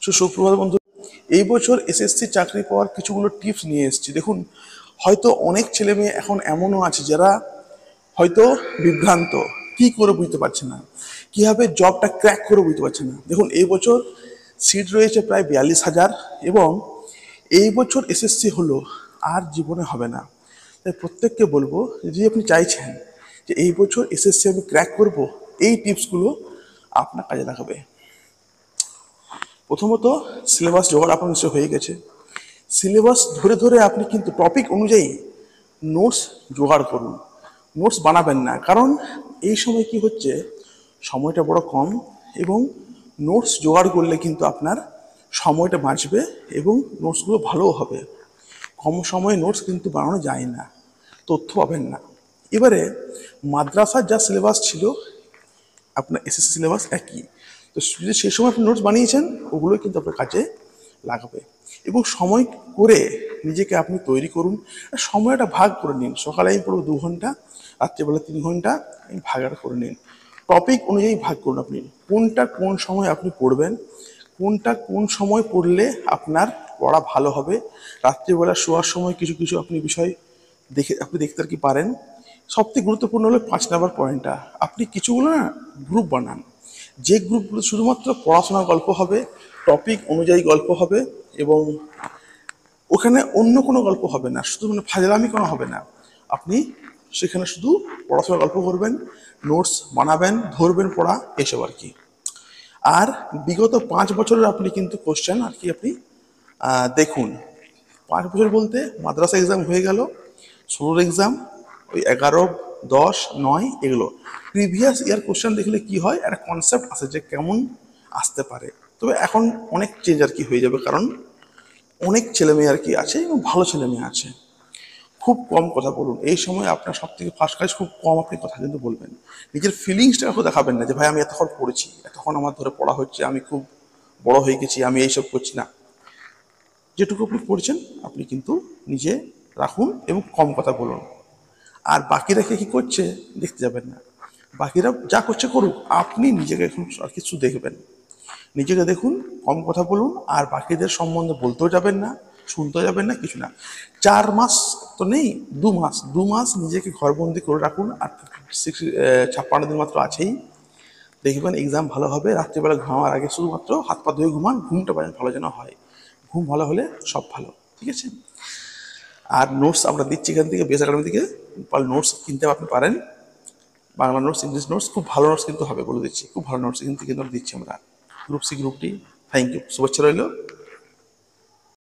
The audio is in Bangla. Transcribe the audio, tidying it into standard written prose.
সুপ্রভাত বন্ধু। এই বছর এসএসসি চাকরি পাওয়ার কিছুগুলো টিপস নিয়ে এসেছি। দেখুন, হয়তো অনেক ছেলে মেয়ে এখন এমনও আছে যারা হয়তো বিভ্রান্ত, কি করে বুঝতে পারছে না, কিভাবে জবটা ক্র্যাক করে বুঝতে পারছে না। দেখুন, এই বছর সিট রয়েছে প্রায় 42,000 এবং এই বছর এসএসসি হলো, আর জীবনে হবে না। তাই প্রত্যেককে বলবো, যদি আপনি চাইছেন যে এই বছর এসএসসি আমি ক্র্যাক করব, এই টিপসগুলো আপনার কাজে লাগাবে। প্রথমত, সিলেবাস জোগাড় আপনার নিশ্চয় হয়ে গেছে। সিলেবাস ধরে ধরে আপনি কিন্তু টপিক অনুযায়ী নোটস জোগাড় করুন। নোটস বানাবেন না, কারণ এই সময় কি হচ্ছে, সময়টা বড় কম এবং নোটস জোগাড় করলে কিন্তু আপনার সময়টা বাঁচবে এবং নোটসগুলো ভালোও হবে। কম সময়ে নোটস কিন্তু বানানো যায় না, তথ্য পাবেন না। এবারে মাদ্রাসার যা সিলেবাস ছিল, আপনার এসএসসি সিলেবাস একই। তো যদি সেই সময় আপনি নোটস বানিয়েছেন, ওগুলো কিন্তু আপনার কাজে লাগাবে। এবং সময় করে নিজেকে আপনি তৈরি করুন। আর সময়টা ভাগ করে নিন। সকালে আমি পড়বো 2 ঘন্টা, রাত্রিবেলা 3 ঘন্টা, আমি ভাগটা করে নিন। টপিক অনুযায়ী ভাগ করুন। আপনি কোনটা কোন সময় আপনি পড়বেন, কোনটা কোন সময় পড়লে আপনার পড়া ভালো হবে। রাত্রিবেলা শোয়ার সময় কিছু কিছু আপনি বিষয় দেখতে আর কি পারেন। সবথেকে গুরুত্বপূর্ণ হলো 5 নম্বর পয়েন্টটা, আপনি কিছুগুলো না গ্রুপ বানান। যে গ্রুপগুলো শুধুমাত্র পড়াশোনার গল্প হবে, টপিক অনুযায়ী গল্প হবে এবং ওখানে অন্য কোনো গল্প হবে না, শুধু মানে ফাজলামি কোনো হবে না। আপনি সেখানে শুধু পড়াশোনার গল্প করবেন, নোটস বানাবেন, ধরবেন পড়া, এসব আর কি। আর বিগত 5 বছরের আপনি কিন্তু কোশ্চেন আর কি আপনি দেখুন। 5 বছর বলতে মাদ্রাসা এক্সাম হয়ে গেল, 16 এক্সাম, ওই 11, 10, 9 এগুলো প্রিভিয়াস ইয়ার কোশ্চেন দেখলে কি হয়, একটা কনসেপ্ট আসে যে কেমন আসতে পারে। তবে এখন অনেক চেঞ্জ আর কি হয়ে যাবে, কারণ অনেক ছেলে মেয়ে আর কি আছে এবং ভালো ছেলে মেয়ে আছে। খুব কম কথা বলুন এই সময়। আপনার সব থেকে ফার্স্ট কাজ, খুব কম আপনি কথা কিন্তু বলবেন। নিজের ফিলিংসটা এখন দেখাবেন না যে ভাই আমি এতক্ষণ পড়েছি, এতক্ষণ আমার ধরে পড়া হচ্ছে, আমি খুব বড় হয়ে গেছি, আমি এইসব করছি না। যেটুকু আপনি পড়ছেন আপনি কিন্তু নিজে রাখুন এবং কম কথা বলুন। আর বাকিরা কে কী করছে দেখতে যাবেন না। বাকিরা যা করছে করুক, আপনি নিজেকে এখন আর কিছু দেখবেন। নিজেকে দেখুন, কম কথা বলুন, আর বাকিদের সম্বন্ধে বলতেও যাবেন না, শুনতেও যাবেন না, কিছু না। 4 মাস তো নেই, 2 মাস, 2 মাস নিজেকে ঘরবন্দি করে রাখুন। আর 56 দিন মাত্র আছেই। দেখবেন এক্সাম ভালো হবে। রাত্রিবেলা ঘুমার আগে শুধুমাত্র হাত পা ধুয়ে ঘুমান, ঘুমটা ভালো যেন হয়। ঘুম ভালো হলে সব ভালো, ঠিক আছে। আর নোটস আমরা দিচ্ছি এখান থেকে, বেস একাডেমি থেকে। নোটস কিনতে আপনি পারেন, বাংলা নোটস, ইংলিশ নোটস, খুব ভালো নোটস কিন্তু হবে বলে দিচ্ছি। খুব ভালো নোটস কিন্তু দিচ্ছি আমরা। Group C, group D. Thank you, শুভেচ্ছা রইল।